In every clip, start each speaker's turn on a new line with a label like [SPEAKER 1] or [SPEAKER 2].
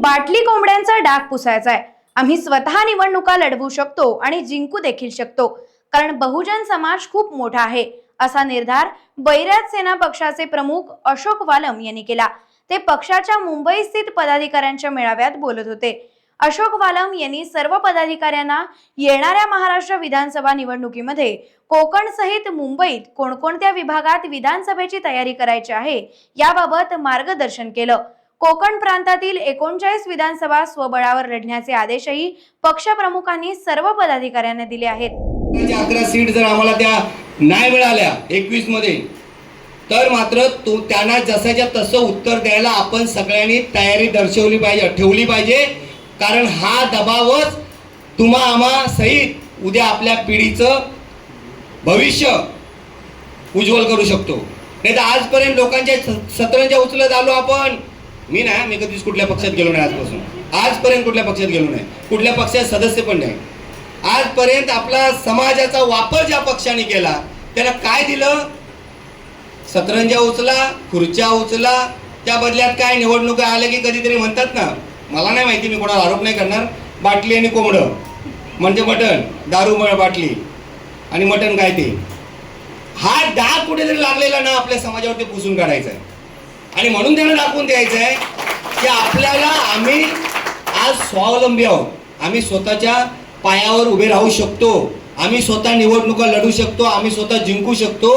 [SPEAKER 1] बाटली कोंबड्यांचा डाग पुसायचाय। आम्ही स्वतः निवडणुका लढवू शकतो आणि जिंकू देखील शकतो, कारण बहुजन समाज खूप मोठा आहे, असा निर्धार बैराज सेना पक्षाचे प्रमुख अशोक वालम यांनी केला। ते पक्षाच्या मुंबई स्थित पदाधिकाऱ्यांच्या मेळाव्यात बोलत होते। अशोक वालम यांनी सर्व पदाधिकाऱ्यांना येणाऱ्या महाराष्ट्र विधानसभा निवडणुकीमध्ये कोकण सहित मुंबईत कोणकोणत्या विभागात विधानसभेची तयारी करायची आहे याबाबत मार्गदर्शन केलं। कोकण प्रांतातील 39 विधानसभा स्वबळावर लढण्याचे आदेशही पक्षप्रमुखांनी सर्व पदाधिकाऱ्यांना दिले आहेत।
[SPEAKER 2] 11 सीट जर आम्हाला त्या नाही मिळाल्या 21 मध्ये, तर मात्र तो त्यांना जसाच्या तसं उत्तर द्यायला आपण सगळ्यांनी तयारी दर्शवली पाहिजे, ठेवली पाहिजे, कारण हा दबावच तुम्हा आम्हा सहित उद्या आपल्या पिढीचं भविष्य उज्ज्वल करू शकतो। नाही तर आजपर्यंत लोकांच्या सतरंजा उचलत आलो आपण। मी कधीच कुठल्या पक्षात गेलो नाही, आजपर्यंत कुठल्या पक्षात गेलो नाही, कुठल्या पक्षात सदस्य पण नाही। आजपर्यंत आपला समाजाचा वापर ज्या पक्षाने केला त्याला काय दिलं? सतरंजा उचला, खुर्च्या उचला, त्या बदल्यात काय निवडणुका आल्या की कधीतरी म्हणतात ना, मला नाही माहिती, मी कोणाला आरोप नाही करणार, बाटली आणि कोंबडं म्हणजे मटण, दारू बाटली आणि मटण काय ते, हा डाग कुठेतरी लागलेला ना आपल्या समाजावरती पुसून काढायचा आहे। आणि म्हणून त्यांना दाखवून द्यायचं आहे की आपल्याला आम्ही आज स्वावलंबी आहोत, आम्ही स्वतःच्या पायावर उभे राहू शकतो, आम्ही स्वतः निवडणुका लढू शकतो, आम्ही स्वतः जिंकू शकतो,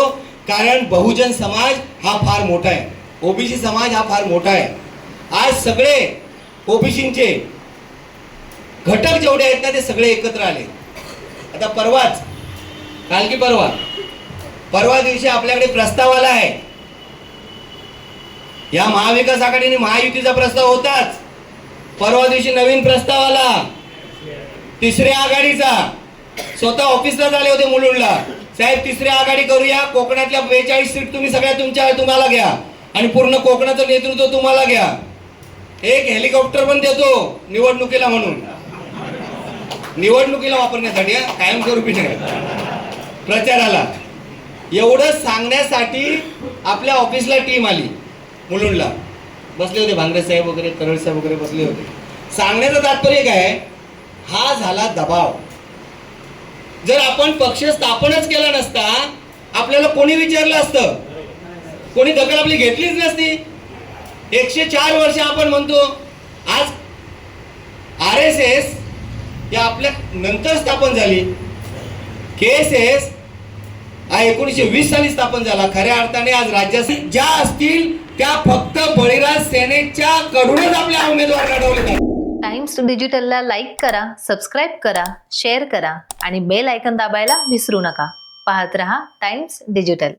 [SPEAKER 2] कारण बहुजन समाज हा फार मोठा आहे, ओबीसी समाज हा फार मोठा आहे। आज सगळे ओबीसींचे घटक जेवढे आहेत ना ते सगळे एकत्र आले। आता काल की परवा दिवशी आपल्याकडे प्रस्ताव आला आहे। या महाविकास आघाडीने महायुतीचा प्रस्ताव होताच, परवा दिवशी नवीन प्रस्ताव आला तिसऱ्या आघाडीचा। स्वतः ऑफिसला झाले होते मुलुंडला, साहेब तिसरी आघाडी करूया, कोकणातल्या 42 सीट तुम्ही सगळ्या तुम्हाला घ्या आणि पूर्ण कोकणाचं नेतृत्व तुम्हाला घ्या, एक हेलिकॉप्टर पण देतो निवडणुकीला, म्हणून निवडणुकीला वापरण्यासाठी, कायमस्वरूपी नाही, प्रचाराला। एवढं सांगण्यासाठी आपल्या ऑफिसला टीम आली, मुलुंडला बसले होते भांगरे साहेब वगैरे, तरळ साहेब वगैरे बसले होते। सांगण्याचं तात्पर्य काय? हा झाला दबाव। जर आपण पक्ष स्थापनच केला नसता, आपल्याला कोणी विचारलं असतं, कोणी दखल आपली घेतलीच नसती। 104 वर्ष आपण म्हणतो, आज RSS या आपल्या नंतर स्थापन झाली, KSS 1920 साली स्थापन झाला। खऱ्या अर्थाने आज राज्यात ज्या असतील त्या फक्त बळीराज सेनेच्या कडूनच आपल्या उमेदवार लढवले जातात।
[SPEAKER 3] टाइम्स डिजिटलला लाईक करा, सबस्क्राईब करा, शेअर करा आणि बेल आयकॉन दाबायला विसरू नका। पाहत रहा टाइम्स डिजिटल।